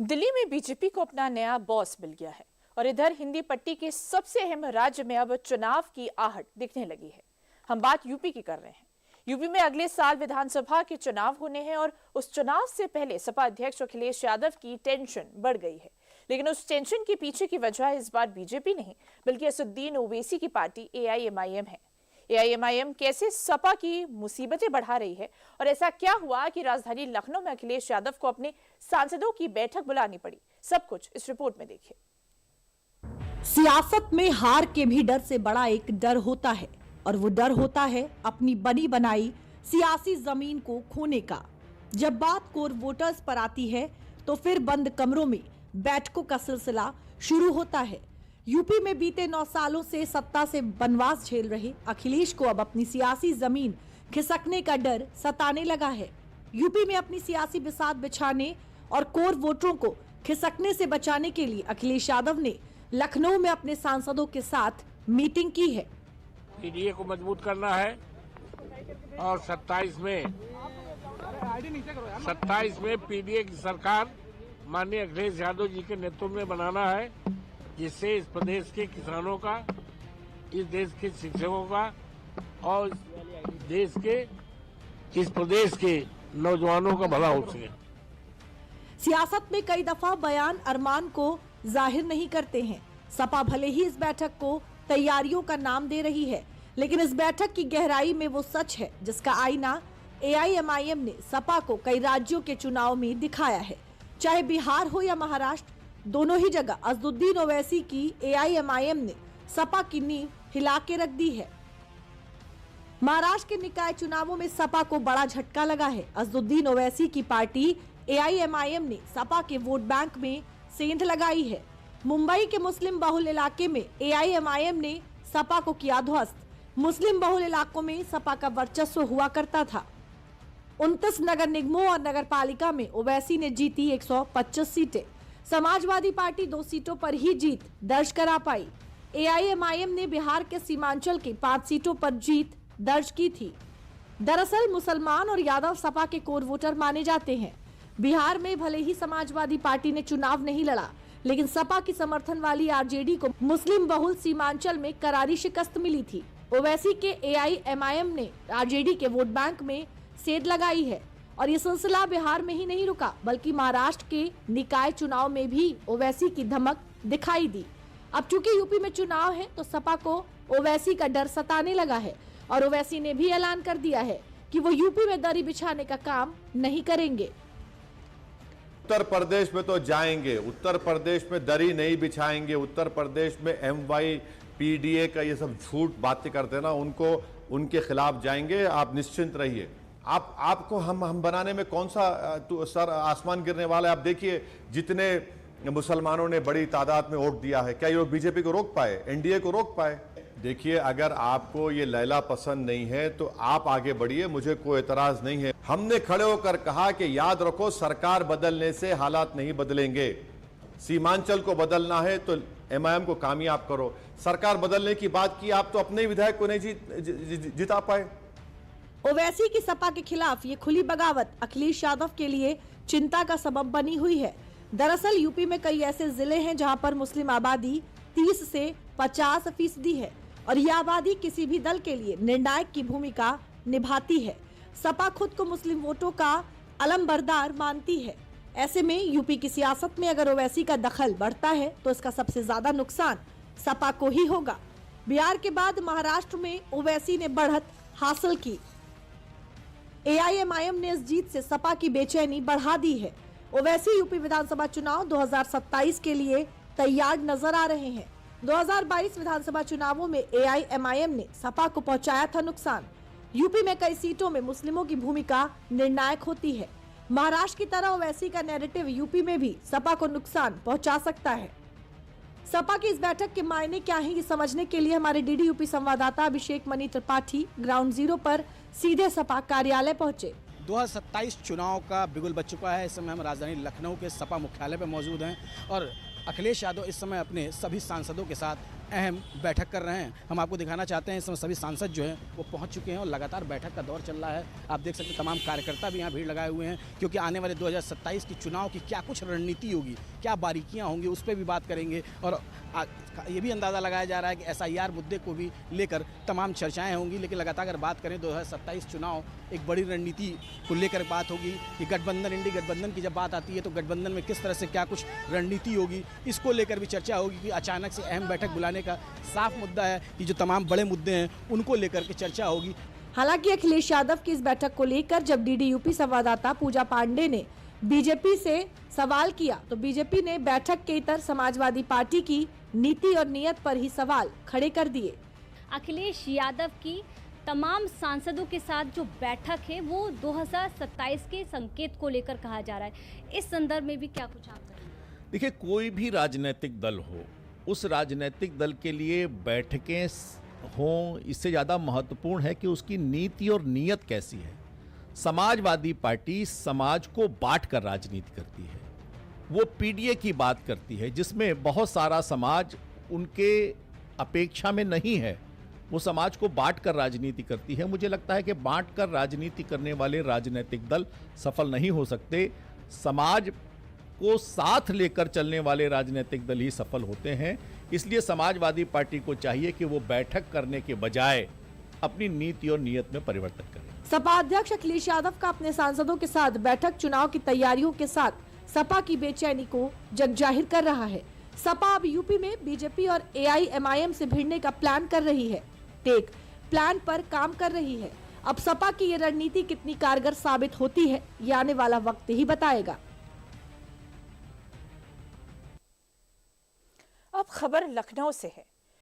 दिल्ली में बीजेपी को अपना नया बॉस मिल गया है और इधर हिंदी पट्टी के सबसे अहम राज्य में अब चुनाव की आहट दिखने लगी है। हम बात यूपी की कर रहे हैं। यूपी में अगले साल विधानसभा के चुनाव होने हैं और उस चुनाव से पहले सपा अध्यक्ष अखिलेश यादव की टेंशन बढ़ गई है। लेकिन उस टेंशन के पीछे की वजह इस बार बीजेपी नहीं बल्कि असदुद्दीन ओवैसी की पार्टी एआईएमआईएम है। एआईएमआईएम कैसे सपा की मुसीबतें बढ़ा रही है और ऐसा क्या हुआ कि राजधानी लखनऊ में अखिलेश यादव को अपने सांसदों की बैठक बुलानी पड़ी, सब कुछ इस रिपोर्ट में देखिए। सियासत में हार के भी डर से बड़ा एक डर होता है और वो डर होता है अपनी बनी बनाई सियासी जमीन को खोने का। जब बात कोर वोटर्स पर आती है तो फिर बंद कमरों में बैठकों का सिलसिला शुरू होता है। यूपी में बीते 9 सालों से सत्ता से बनवास झेल रहे अखिलेश को अब अपनी सियासी जमीन खिसकने का डर सताने लगा है। यूपी में अपनी सियासी बिसात बिछाने और कोर वोटरों को खिसकने से बचाने के लिए अखिलेश यादव ने लखनऊ में अपने सांसदों के साथ मीटिंग की है। पीडीए को मजबूत करना है और 27 में पीडीए की सरकार माननीय अखिलेश यादव जी के नेतृत्व में बनाना है, जिससे इस प्रदेश के किसानों का, इस देश के शिक्षकों का और इस प्रदेश के नौजवानों का भला हो सके। सियासत में कई दफा बयान अरमान को जाहिर नहीं करते हैं। सपा भले ही इस बैठक को तैयारियों का नाम दे रही है, लेकिन इस बैठक की गहराई में वो सच है जिसका आईना एआईएमआईएम ने सपा को कई राज्यों के चुनाव में दिखाया है। चाहे बिहार हो या महाराष्ट्र, दोनों ही जगह असदुद्दीन ओवैसी की एआईएमआईएम ने सपा की नींव हिला के रख दी है। महाराष्ट्र के निकाय चुनावों में सपा को बड़ा झटका लगा है। असदुद्दीन ओवैसी की पार्टी एआईएमआईएम ने सपा के वोट बैंक में सेंध लगाई है। मुंबई के मुस्लिम बहुल इलाके में एआईएमआईएम ने सपा को किया ध्वस्त। मुस्लिम बहुल इलाकों में सपा का वर्चस्व हुआ करता था। 29 नगर निगमों और नगर पालिका में ओवैसी ने जीती 125 सीटें। समाजवादी पार्टी 2 सीटों पर ही जीत दर्ज करा पाई। एआईएमआईएम ने बिहार के सीमांचल की 5 सीटों पर जीत दर्ज की थी। दरअसल मुसलमान और यादव सपा के कोर वोटर माने जाते हैं। बिहार में भले ही समाजवादी पार्टी ने चुनाव नहीं लड़ा, लेकिन सपा की समर्थन वाली आरजेडी को मुस्लिम बहुल सीमांचल में करारी शिकस्त मिली थी। ओवैसी के एआईएमआईएम ने आरजेडी के वोट बैंक में सेंध लगाई है और ये सिलसिला बिहार में ही नहीं रुका, बल्कि महाराष्ट्र के निकाय चुनाव में भी ओवैसी की धमक दिखाई दी। अब चूंकि यूपी में चुनाव है तो सपा को ओवैसी का डर सताने लगा है और ओवैसी ने भी ऐलान कर दिया है कि वो यूपी में दरी बिछाने का काम नहीं करेंगे। उत्तर प्रदेश में तो जाएंगे, उत्तर प्रदेश में दरी नहीं बिछाएंगे। उत्तर प्रदेश में एमवाई पीडीए का ये सब झूठ बातें करते हैं ना, उनके खिलाफ जाएंगे। आप निश्चिंत रहिए। आपको हम बनाने में कौन सा सर आसमान गिरने वाला है। आप देखिए जितने मुसलमानों ने बड़ी तादाद में वोट दिया है, क्या ये लोग बीजेपी को रोक पाए, एनडीए को रोक पाए? देखिए, अगर आपको ये लैला पसंद नहीं है तो आप आगे बढ़िए, मुझे कोई एतराज नहीं है। हमने खड़े होकर कहा कि याद रखो, सरकार बदलने से हालात नहीं बदलेंगे। सीमांचल को बदलना है तो एमआईएम को कामयाब करो। सरकार बदलने की बात की, आप तो अपने विधायक को नहीं जिता पाए। ओवैसी की सपा के खिलाफ ये खुली बगावत अखिलेश यादव के लिए चिंता का सबब बनी हुई है। दरअसल यूपी में कई ऐसे जिले हैं जहां पर मुस्लिम आबादी 30 से 50% है और यह आबादी किसी भी दल के लिए निर्णायक की भूमिका निभाती है। सपा खुद को मुस्लिम वोटों का अलमबरदार मानती है। ऐसे में यूपी की सियासत में अगर ओवैसी का दखल बढ़ता है तो इसका सबसे ज्यादा नुकसान सपा को ही होगा। बिहार के बाद महाराष्ट्र में ओवैसी ने बढ़त हासिल की। एआईएमआईएम ने इस जीत से सपा की बेचैनी बढ़ा दी है। ओवैसी यूपी विधानसभा चुनाव 2027 के लिए तैयार नजर आ रहे हैं। 2022 विधानसभा चुनावों में एआईएमआईएम ने सपा को पहुंचाया था नुकसान। यूपी में कई सीटों में मुस्लिमों की भूमिका निर्णायक होती है। महाराष्ट्र की तरह ओवैसी का नैरेटिव यूपी में भी सपा को नुकसान पहुंचा सकता है। सपा की इस बैठक के मायने क्या हैं, ये समझने के लिए हमारे डीडी यूपी संवाददाता अभिषेक मनी त्रिपाठी ग्राउंड जीरो पर सीधे सपा कार्यालय पहुंचे। 2027 चुनाव का बिगुल बज चुका है। इस समय हम राजधानी लखनऊ के सपा मुख्यालय पर मौजूद हैं और अखिलेश यादव इस समय अपने सभी सांसदों के साथ अहम बैठक कर रहे हैं। हम आपको दिखाना चाहते हैं इस समय सभी सांसद जो हैं वो पहुंच चुके हैं और लगातार बैठक का दौर चल रहा है। आप देख सकते हैं तमाम कार्यकर्ता भी यहाँ भीड़ लगाए हुए हैं, क्योंकि आने वाले 2027 की चुनाव की क्या कुछ रणनीति होगी, क्या बारीकियाँ होंगी, उस पर भी बात करेंगे। और ये भी अंदाज़ा लगाया जा रहा है कि SIR मुद्दे को भी लेकर तमाम चर्चाएं होंगी। लेकिन लगातार अगर बात करें 2027 चुनाव एक बड़ी रणनीति को लेकर बात होगी कि गठबंधन, इंडी गठबंधन की जब बात आती है तो गठबंधन में किस तरह से क्या कुछ रणनीति होगी, इसको लेकर भी चर्चा होगी। कि अचानक से अहम बैठक बुलाने का साफ मुद्दा है कि जो तमाम बड़े मुद्दे हैं उनको लेकर के चर्चा होगी। हालांकि अखिलेश यादव की इस बैठक को लेकर जब DDUP संवाददाता पूजा पांडे ने बीजेपी से सवाल किया तो बीजेपी ने बैठक के इतर समाजवादी पार्टी की नीति और नियत पर ही सवाल खड़े कर दिए। अखिलेश यादव की तमाम सांसदों के साथ जो बैठक है वो 2027 के संकेत को लेकर कहा जा रहा है। इस संदर्भ में भी क्या कुछ आप करें? देखिए, कोई भी राजनीतिक दल हो, उस राजनीतिक दल के लिए बैठकें हों, इससे ज़्यादा महत्वपूर्ण है कि उसकी नीति और नीयत कैसी है। समाजवादी पार्टी समाज को बांट कर राजनीति करती है। वो PDA की बात करती है जिसमें बहुत सारा समाज उनके अपेक्षा में नहीं है। वो समाज को बांट कर राजनीति करती है। मुझे लगता है कि बांट कर राजनीति करने वाले राजनीतिक दल सफल नहीं हो सकते। समाज को साथ लेकर चलने वाले राजनीतिक दल ही सफल होते हैं। इसलिए समाजवादी पार्टी को चाहिए कि वो बैठक करने के बजाय अपनी नीति और नीयत में परिवर्तन करें। सपा अध्यक्ष अखिलेश यादव का अपने सांसदों के साथ बैठक चुनाव की तैयारियों के साथ सपा की बेचैनी को जगजाहिर कर रहा है। सपा अब यूपी में बीजेपी और AIMIM से भिड़ने का प्लान कर रही है, टेक प्लान पर काम कर रही है। अब सपा की ये रणनीति कितनी कारगर साबित होती है, ये आने वाला वक्त ही बताएगा। अब खबर लखनऊ से है।